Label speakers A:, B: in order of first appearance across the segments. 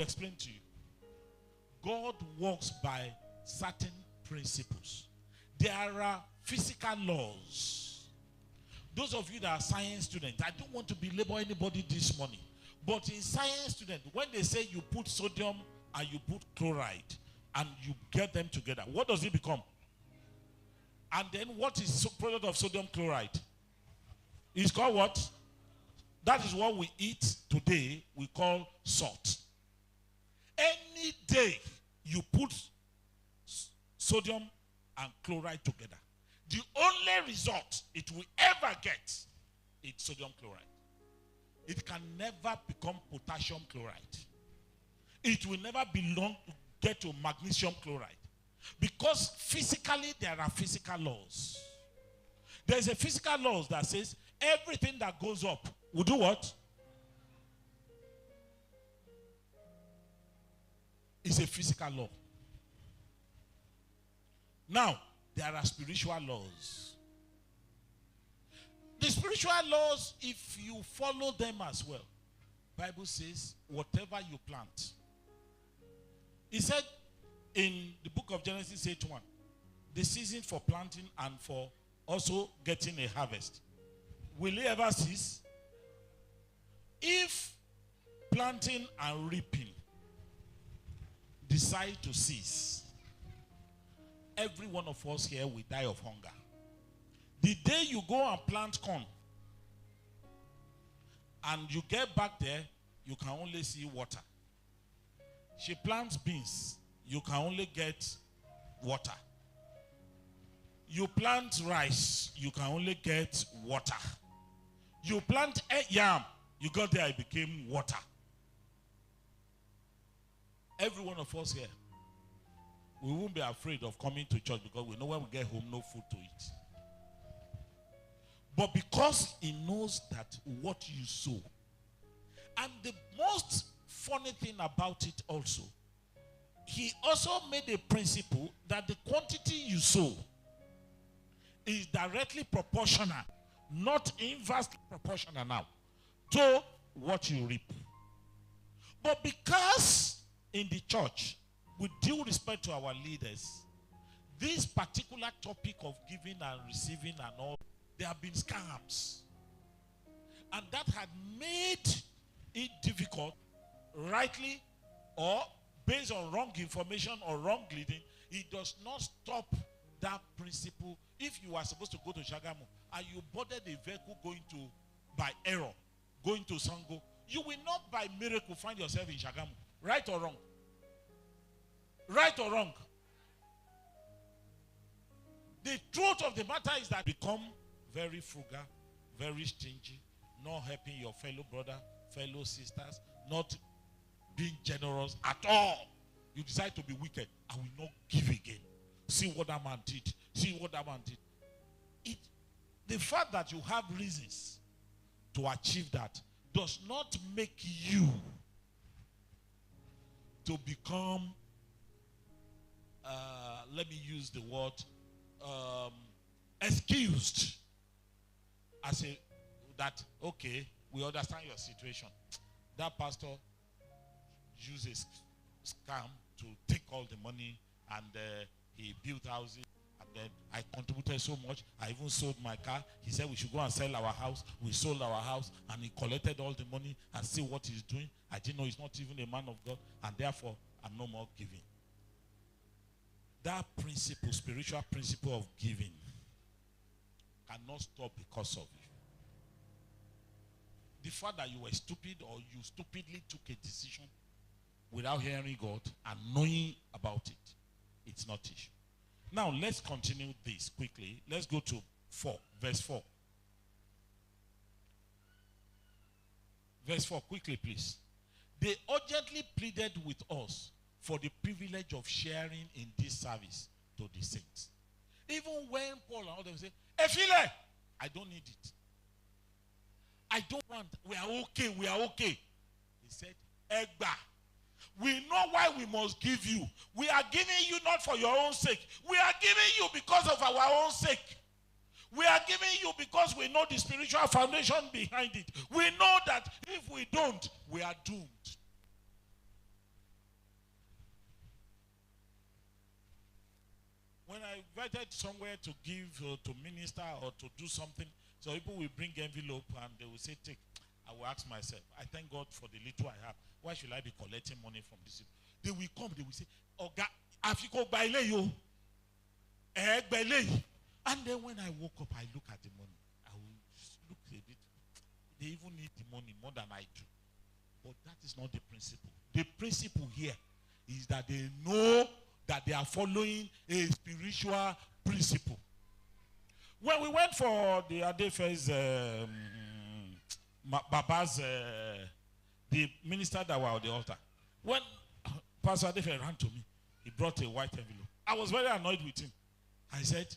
A: explain to you. God works by certain principles. There are physical laws. Those of you that are science students, I don't want to belabor anybody this morning, but in science students, when they say you put sodium and you put chloride and you get them together, what does it become? And then what is the product of sodium chloride? It's called what? That is what we eat today, we call salt. Any day you put sodium and chloride together, the only result it will ever get is sodium chloride. It can never become potassium chloride. It will never get to magnesium chloride. Because physically there are physical laws. There's a physical law that says everything that goes up will do what? It's a physical law. Now, there are spiritual laws. The spiritual laws, if you follow them as well, Bible says, whatever you plant. He said in the book of Genesis 8:1, the season for planting and for also getting a harvest. Will it ever cease? If planting and reaping decide to cease, every one of us here will die of hunger. The day you go and plant corn and you get back there, you can only see water. She plants beans, you can only get water. You plant rice, you can only get water. You plant yam, you got there, it became water. Every one of us here, we won't be afraid of coming to church because we know when we get home, no food to eat. But because he knows that what you sow, and the most funny thing about it also, he also made a principle that the quantity you sow is directly proportional, not inversely proportional now, to what you reap. But because in the church, with due respect to our leaders, this particular topic of giving and receiving and all, there have been scams. And that had made it difficult, rightly or based on wrong information or wrong leading. It does not stop that principle. If you are supposed to go to Shagamu and you boarded a vehicle going to, by error, going to Sango, you will not by miracle find yourself in Shagamu. Right or wrong? Right or wrong? The truth of the matter is that become very frugal, very stingy, not helping your fellow brother, fellow sisters, not being generous at all. You decide to be wicked. I will not give again. See what that man did. See what that man did. The fact that you have reasons to achieve that does not make you to become, let me use the word, excused. I say that, okay, we understand your situation. That pastor used a scam to take all the money and he built houses. And then I contributed so much. I even sold my car. He said we should go and sell our house. We sold our house and he collected all the money and see what he's doing. I didn't know he's not even a man of God, and therefore I'm no more giving. That principle, spiritual principle of giving, cannot stop because of you. The fact that you were stupid or you stupidly took a decision without hearing God and knowing about it, it's not issue. Now, let's continue this quickly. Let's go to 4, verse 4. Verse 4, quickly, please. They urgently pleaded with us for the privilege of sharing in this service to the saints. Even when Paul and all them say, Ephile, I don't need it. I don't want, we are okay, we are okay. He said, Egba, we know why we must give you. We are giving you not for your own sake. We are giving you because of our own sake. We are giving you because we know the spiritual foundation behind it. We know that if we don't, we are doomed. when I invited somewhere to give, to minister, or to do something, so people will bring envelope and they will say, take. I will ask myself, I thank God for the little I have. Why should I be collecting money from these people? They will come, they will say, Oga, Afiko baile yo. And then when I woke up, I look at the money. I will look a bit. They even need the money more than I do. But that is not the principle. The principle here is that they know that they are following a spiritual principle. When we went for the Adefe's Baba's, the minister that were on the altar, when Pastor Adefe ran to me, he brought a white envelope. I was very annoyed with him. I said,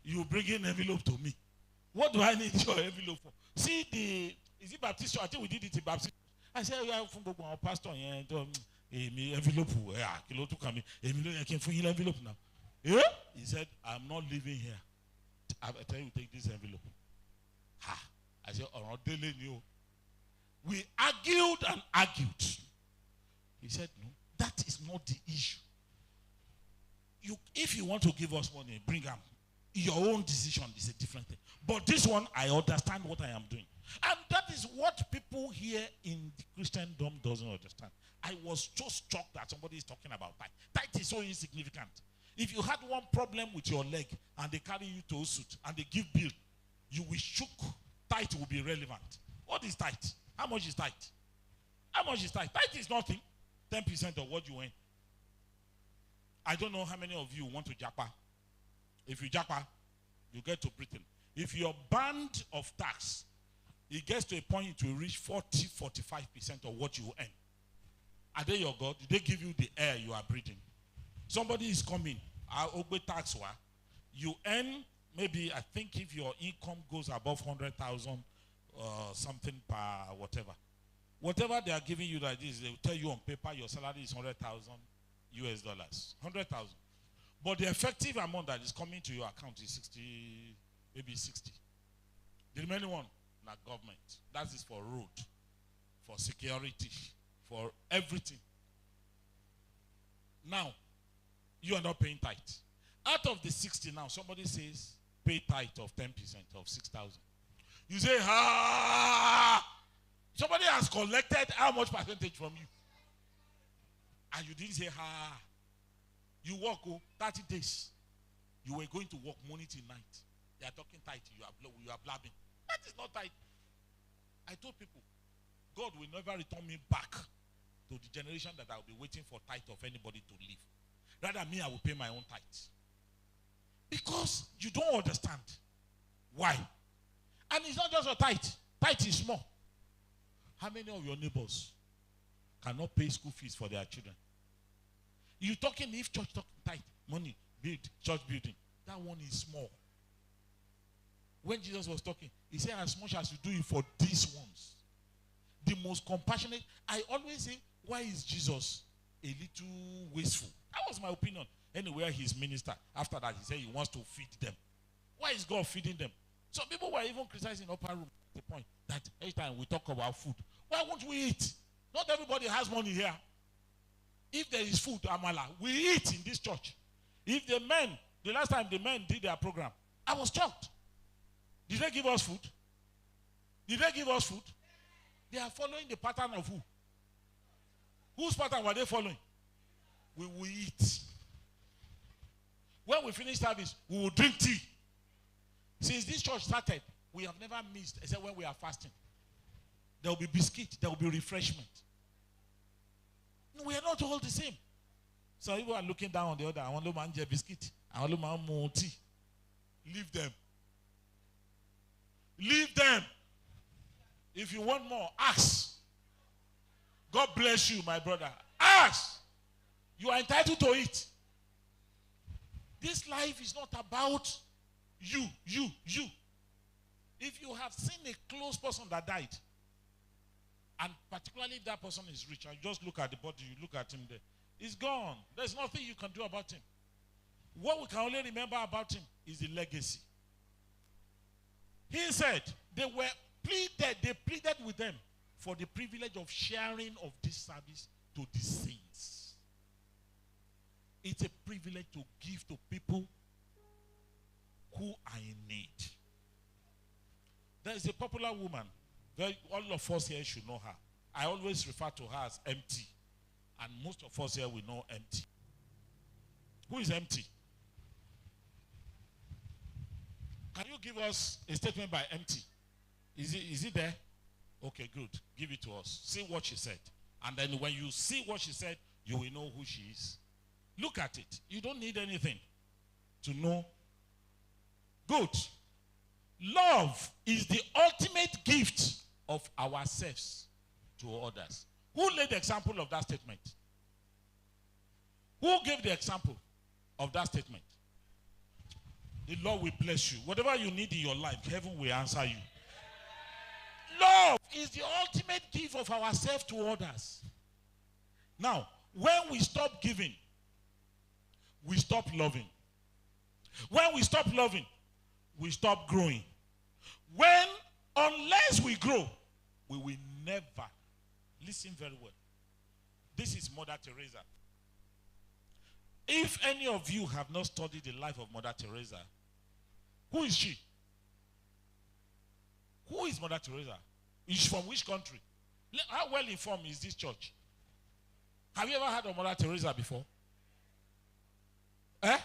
A: you bring an envelope to me. What do I need your envelope for? See is it Baptist? I think we did it in Baptist. I said, yeah, from our pastor, envelope, envelope now. Yeah? He said, I'm not living here. I tell you, take this envelope. I said, we argued and argued. He said, no, that is not the issue. If you want to give us money, bring them. Your own decision is a different thing. But this one, I understand what I am doing. And that is what people here in the Christendom doesn't understand. I was so shocked that somebody is talking about tithe. Tithe is so insignificant. If you had one problem with your leg and they carry you to a suit and they give bill, you will shook. Tithe will be relevant. What is tithe? How much is tithe? How much is tithe? Tithe is nothing. 10% of what you earn. I don't know how many of you want to japa. If you japa, you get to Britain. If your band of tax, it gets to a point it will reach 40-45% of what you earn. Are they your God? Did they give you the air you are breathing? Somebody is coming. Tax. You earn, maybe, I think if your income goes above 100,000 something per whatever. Whatever they are giving you like this, they will tell you on paper your salary is 100,000 US dollars. 100,000. But the effective amount that is coming to your account is 60, maybe 60. The remaining one, not government. That is for road, for security, for everything. Now, you are not paying tithe. Out of the 60 now, somebody says, pay tithe of 10% of 6,000. You say, somebody has collected how much percentage from you? And you didn't say, You work 30 days. You were going to work morning till night. They are talking tithe. You are blabbing. That is not tithe. I told people, God will never return me back to the generation that I will be waiting for tithe of anybody to leave. Rather, me, I will pay my own tithe. Because you don't understand. Why? And it's not just a tithe. Tithe is small. How many of your neighbors cannot pay school fees for their children? You talking if church talking tithe, money, build, church building. That one is small. When Jesus was talking, he said, as much as you do it for these ones, the most compassionate. I always say, why is Jesus a little wasteful? That was my opinion. Anywhere he's minister, after that he said he wants to feed them. Why is God feeding them? Some people were even criticizing upper room at the point that every time we talk about food, why won't we eat? Not everybody has money here. If there is food, amala, we eat in this church. If the last time the men did their program, I was shocked. Did they give us food? Did they give us food? They are following the pattern of who? Whose pattern were they following? We will eat. When we finish service, we will drink tea. Since this church started, we have never missed, except when we are fasting. There will be biscuit, there will be refreshment. No, we are not all the same. So people are looking down on the other. I want to manage biscuit. I want to manage tea. Leave them. Leave them. If you want more, ask. God bless you, my brother. Ask. You are entitled to it. This life is not about you. If you have seen a close person that died, and particularly if that person is rich, and you just look at the body, you look at him there, he's gone. There's nothing you can do about him. What we can only remember about him is the legacy. He said they pleaded with them for the privilege of sharing of this service to the saints. It's a privilege to give to people who are in need. There is a popular woman. All of us here should know her. I always refer to her as empty. And most of us here will know empty. Who is empty? Can you give us a statement by empty? Is it there? Okay, good. Give it to us. See what she said. And then when you see what she said, you will know who she is. Look at it. You don't need anything to know. Good. Love is the ultimate gift of ourselves to others. Who laid the example of that statement? Who gave the example of that statement? The Lord will bless you. Whatever you need in your life, heaven will answer you. Love is the ultimate gift of ourselves to others. Now, when we stop giving, we stop loving. When we stop loving, we stop growing. Unless we grow, we will never. Listen very well. This is Mother Teresa. If any of you have not studied the life of Mother Teresa, who is she? Who is Mother Teresa? Is she from which country? How well informed is this church? Have you ever heard of Mother Teresa before? Eh?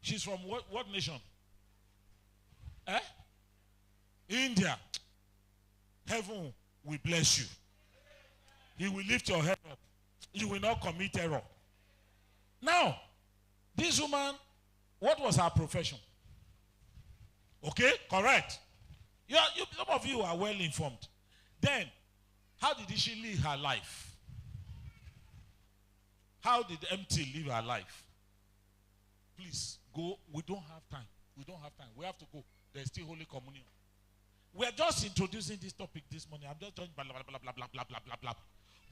A: She's from what nation? Eh? India. Heaven will bless you. He will lift your head up. You will not commit error. Now, this woman, what was her profession? Okay, correct. Some of you are well informed. Then, how did she live her life? How did empty live her life? Please, go. We don't have time. We don't have time. We have to go. There's still Holy Communion. We are just introducing this topic this morning. I'm just talking blah, blah, blah, blah, blah, blah, blah, blah, blah.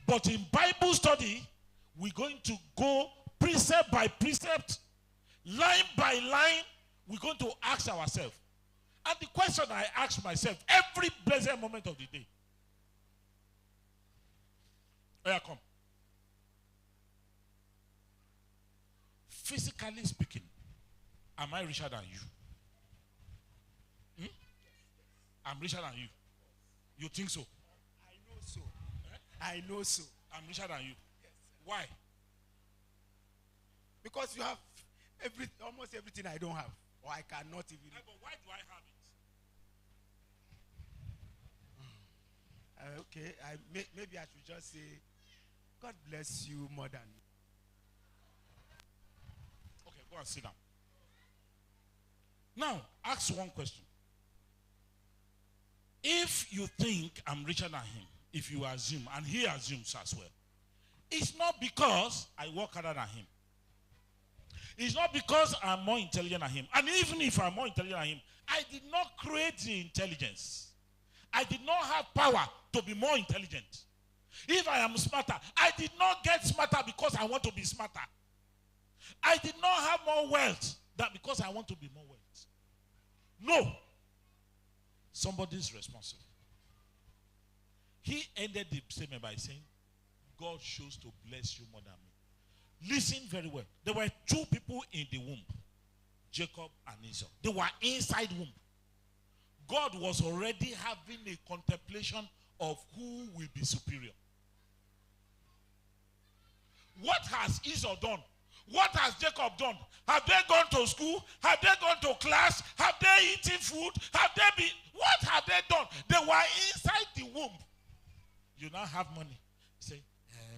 A: But in Bible study, we're going to go precept by precept, line by line. We're going to ask ourselves. And the question I ask myself every blessed moment of the day. Where come? Physically speaking, am I richer than you? I'm richer than you. You think so?
B: I know so. I know so.
A: I'm richer than you.
B: Yes.
A: Why?
B: Because you have almost everything I don't have. Or I cannot even.
A: But why do I have it?
B: Okay, maybe I should just say, God bless you more than me.
A: Okay, go and sit down. Now, ask one question. If you think I'm richer than him, if you assume, and he assumes as well, it's not because I work harder than him. It's not because I'm more intelligent than him. And even if I'm more intelligent than him, I did not create the intelligence. I did not have power to be more intelligent. If I am smarter, I did not get smarter because I want to be smarter. I did not have more wealth than because I want to be more wealth. No. Somebody's responsible. He ended the statement by saying, God chose to bless you more than me. Listen very well. There were two people in the womb, Jacob and Esau. They were inside womb. God was already having a contemplation of who will be superior. What has Esau done? What has Jacob done? Have they gone to school? Have they gone to class? Have they eaten food? What have they done? They were inside the womb. You now have money. Say,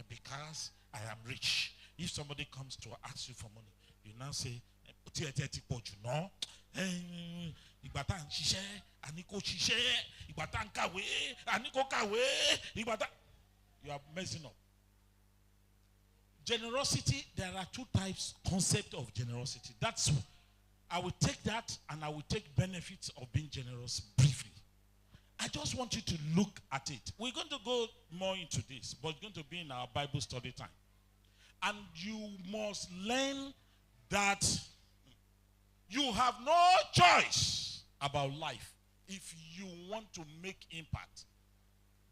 A: because I am rich. If somebody comes to ask you for money, you now say, you are messing up. Generosity, there are two types, concept of generosity. I will take that and I will take benefits of being generous briefly. I just want you to look at it. We're going to go more into this, but it's going to be in our Bible study time. And you must learn that you have no choice about life if you want to make impact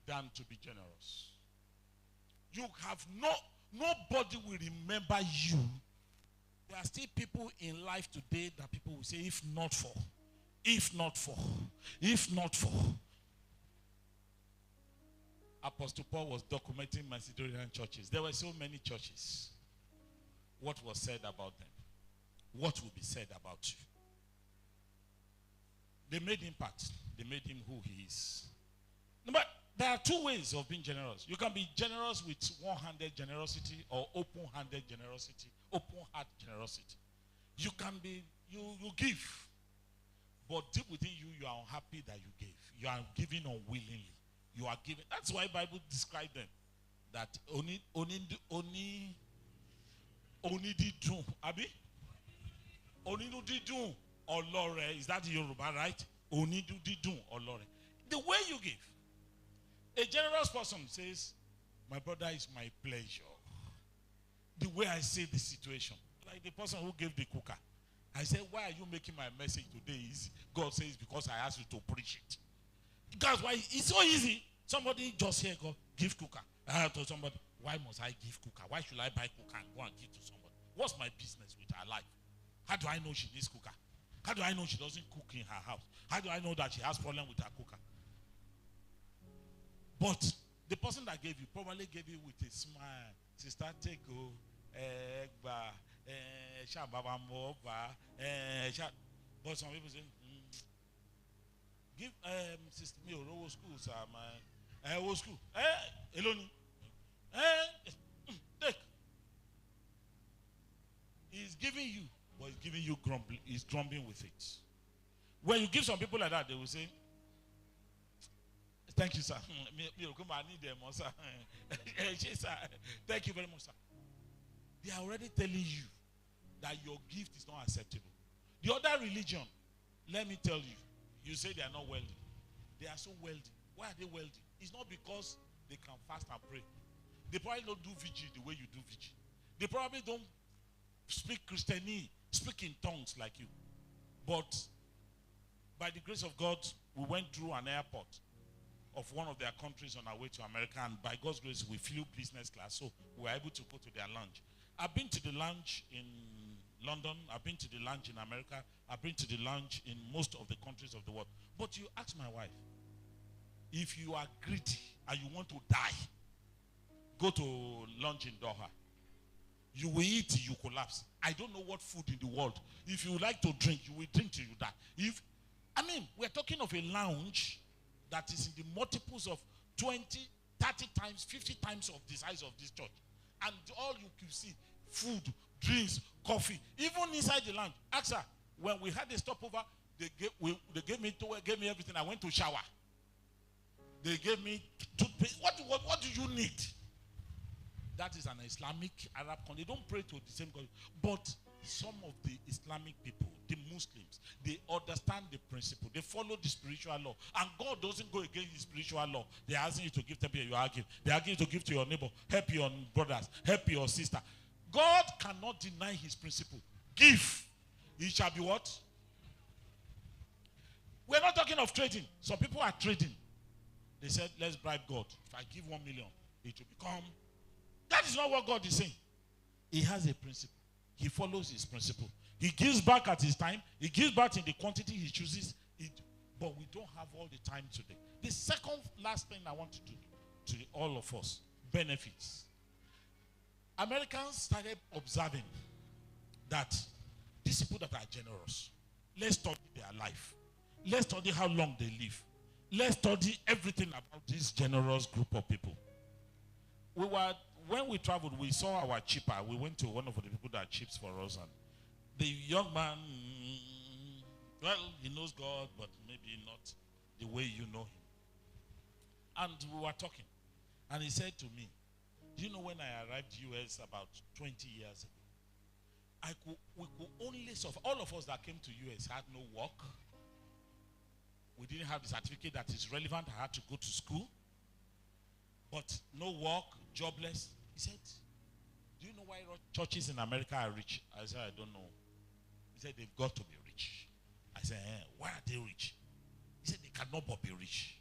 A: than to be generous. You have nobody will remember you There are still people in life today that people will say, if not for, if not for, if not for. Apostle Paul was documenting Macedonian churches. There were so many churches. What was said about them? What will be said about you? They made impact. They made him who he is. But there are two ways of being generous. You can be generous with one-handed generosity or open-handed generosity, open-heart generosity. You can be, you give, but deep within you, you are unhappy that you gave. You are giving unwillingly. You are giving. That's why the Bible described them. That oni didun, abi? Oni didun olore. Is that Yoruba, right? Oni didun olore. The way you give. A generous person says, my brother is my pleasure. The way I see the situation. Like the person who gave the cooker. I said, why are you making my message today easy? God says, because I asked you to preach it. That's why it's so easy. Somebody just here go, give cooker. I told somebody, why must I give cooker? Why should I buy cooker and go and give to somebody? What's my business with her life? How do I know she needs cooker? How do I know she doesn't cook in her house? How do I know that she has problem with her cooker? But the person that gave you probably gave you with a smile. Sister, take go. But some people say, give sister me a school, sir, man. School. Eloni. Take. He's giving you, but he's giving you grumbling. He's grumbling with it. When you give some people like that, they will say, thank you, sir. I need them, sir. Thank you very much, sir. They are already telling you that your gift is not acceptable. The other religion, let me tell you, you say they are not wealthy. They are so wealthy. Why are they wealthy? It's not because they can fast and pray. They probably don't do vigil the way you do vigil. They probably don't speak Christianese, speak in tongues like you. But by the grace of God, we went through an airport of one of their countries on our way to America, and by God's grace, we flew business class, so we were able to go to their lounge. I've been to the lounge in London, I've been to the lounge in America, I've been to the lounge in most of the countries of the world. But you ask my wife, if you are greedy and you want to die, go to lunch in Doha. You will eat till you collapse. I don't know what food in the world. If you like to drink, you will drink till you die. We're talking of a lounge that is in the multiples of 20, 30 times, 50 times of the size of this church. And all you can see, food, drinks, coffee, even inside the lounge. Ask her, when we had a stopover, they gave me everything. I went to shower. They gave me toothpaste. What do you need? That is an Islamic Arab country. They don't pray to the same God. But some of the Islamic people, the Muslims, they understand the principle. They follow the spiritual law. And God doesn't go against the spiritual law. They're asking you to give them, you are giving. They're asking you to give to your neighbor. Help your brothers. Help your sister. God cannot deny his principle. Give. It shall be what? We're not talking of trading. Some people are trading. They said, let's bribe God. If I give 1 million, it will become. That is not what God is saying. He has a principle. He follows his principle. He gives back at his time. He gives back in the quantity he chooses. But we don't have all the time today. The second last thing I want to do to all of us, benefits. Americans started observing that these people that are generous, let's study their life. Let's study how long they live. Let's study everything about this generous group of people. When we traveled, we saw our chipper. We went to one of the people that chips for us, and the young man, well, he knows God, but maybe not the way you know him. And we were talking, and he said to me, do you know when I arrived US about 20 years ago, we could only suffer. All of us that came to US had no work. We didn't have the certificate that is relevant. I had to go to school. But no work, jobless. He said, do you know why churches in America are rich? I said, I don't know. He said, they've got to be rich. I said, why are they rich? He said, they cannot but be rich.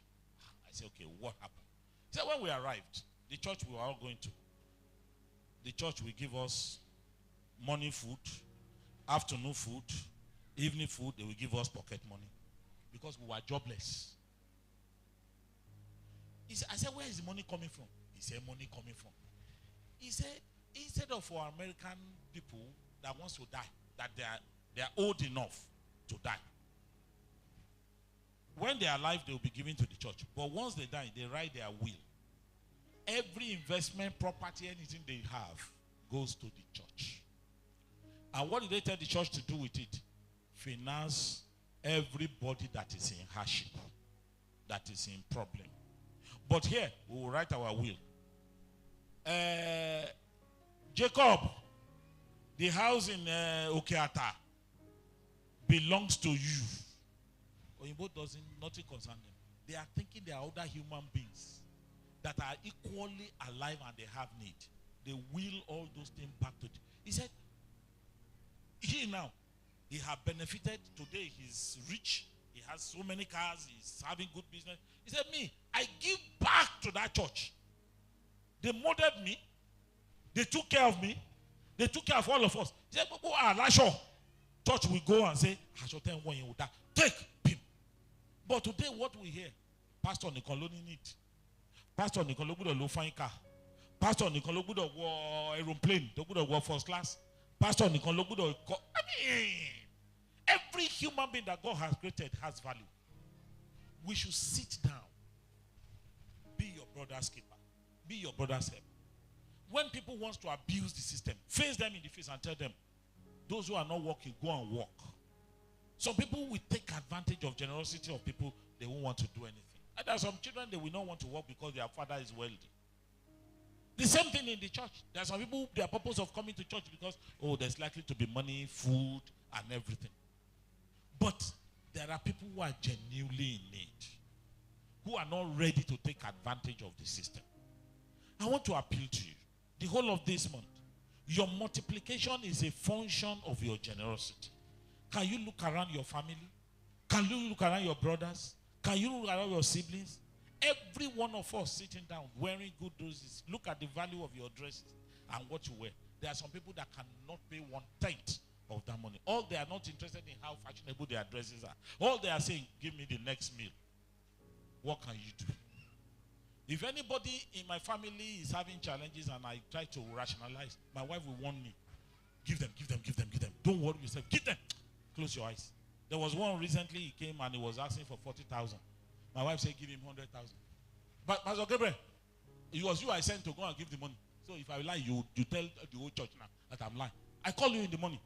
A: I said, okay, what happened? He said, when we arrived, the church we were all going to, the church will give us morning food, afternoon food, evening food, they will give us pocket money because we were jobless. I said, where is the money coming from? He said, money coming from. He said, instead of for American people that wants to die, that they are old enough to die. When they are alive, they will be given to the church. But once they die, they write their will. Every investment, property, anything they have goes to the church. And what did they tell the church to do with it? Finance everybody that is in hardship, that is in problem. But here, we will write our will. Jacob, the house in Okeata belongs to you. Oyinbo doesn't, nothing concern them. They are thinking they are other human beings that are equally alive and they have need. They will all those things back to. He said, he now, he have benefited. Today he's rich. He has so many cars. He's having good business. He said, me, I give back to that church. They molded me. They took care of me. They took care of all of us. He said, church will go and say, take him. But today what we hear, Pastor Nicoloni need. Pastor Nicoloni lo fine car. Pastor Nicoloni wo aeroplane, to go first class. Pastor Nicoloni every human being that God has created has value. We should sit down. Be your brother's keeper. Be your brother's help. When people want to abuse the system, face them in the face and tell them, those who are not working, go and work. Some people will take advantage of generosity of people. They won't want to do anything. And there are some children, they will not want to work because their father is wealthy. The same thing in the church. There are some people, their purpose of coming to church because, oh, there's likely to be money, food, and everything. But there are people who are genuinely in need, who are not ready to take advantage of the system. I want to appeal to you. The whole of this month, your multiplication is a function of your generosity. Can you look around your family? Can you look around your brothers? Can you look around your siblings? Every one of us sitting down, wearing good dresses, look at the value of your dresses and what you wear. There are some people that cannot pay 1/10 of that money. All they are not interested in how fashionable their dresses are. All they are saying, give me the next meal. What can you do? If anybody in my family is having challenges and I try to rationalize, my wife will warn me. Give them. Don't worry yourself. Give them. Close your eyes. There was one recently, he came and he was asking for 40,000. My wife said, give him 100,000. But Pastor Gabriel, it was you I sent to go and give the money. So if I lie, you tell the whole church now that I'm lying. I call you in the money.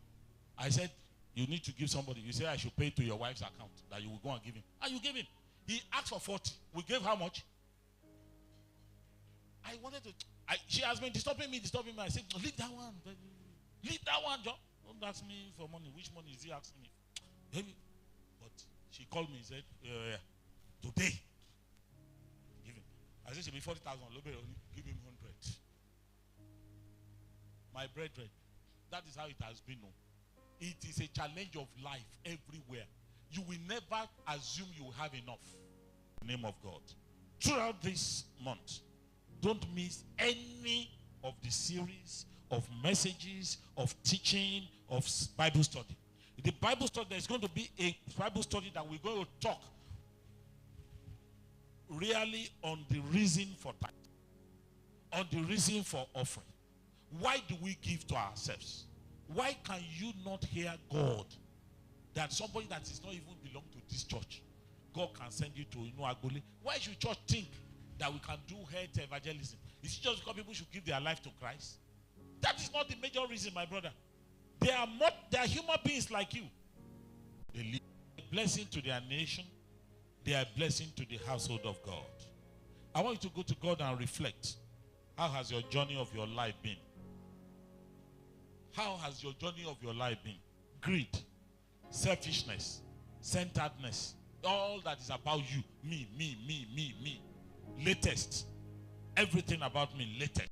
A: I said, you need to give somebody. You say I should pay to your wife's account that you will go and give him. And you gave him. He asked for 40. We gave how much? I wanted to. She has been disturbing me. I said, leave that one. Leave that one, John. Don't ask me for money. Which money is he asking me? But she called me and said, today. Give him. I said, she'll be 40,000. Give him 100. My brethren, that is how it has been. It is a challenge of life everywhere. You will never assume you will have enough. In the name of God. Throughout this month, don't miss any of the series of messages, of teaching, of Bible study. The Bible study, there's going to be a Bible study that we're going to talk really on the reason for tithe, on the reason for offering. Why do we give to ourselves? Why can you not hear God that somebody that is not even belong to this church, God can send you to Agbole? Why should church think that we can do health evangelism? Is it just because people should give their life to Christ? That is not the major reason, my brother. They are human beings like you. They live a blessing to their nation. They are a blessing to the household of God. I want you to go to God and reflect. How has your journey of your life been? How has your journey of your life been? Greed, selfishness, centeredness, all that is about you. Me. Latest. Everything about me, latest.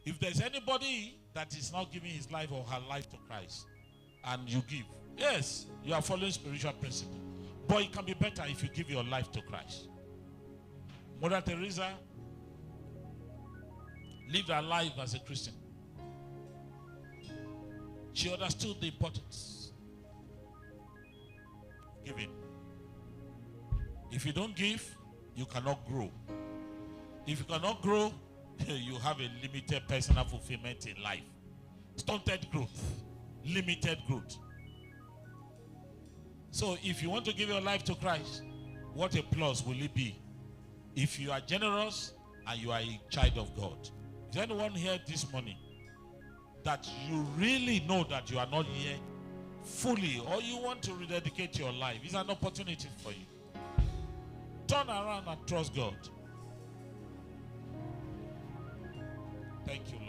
A: If there's anybody that is not giving his life or her life to Christ, and you give, yes, you are following spiritual principle. But it can be better if you give your life to Christ. Mother Teresa lived her life as a Christian. She understood the importance. Giving. If you don't give, you cannot grow. If you cannot grow, you have a limited personal fulfillment in life. Stunted growth. Limited growth. So if you want to give your life to Christ, what a plus will it be if you are generous and you are a child of God? Is anyone here this morning that you really know that you are not here fully, or you want to rededicate your life? It's an opportunity for you. Turn around and trust God. Thank you, Lord.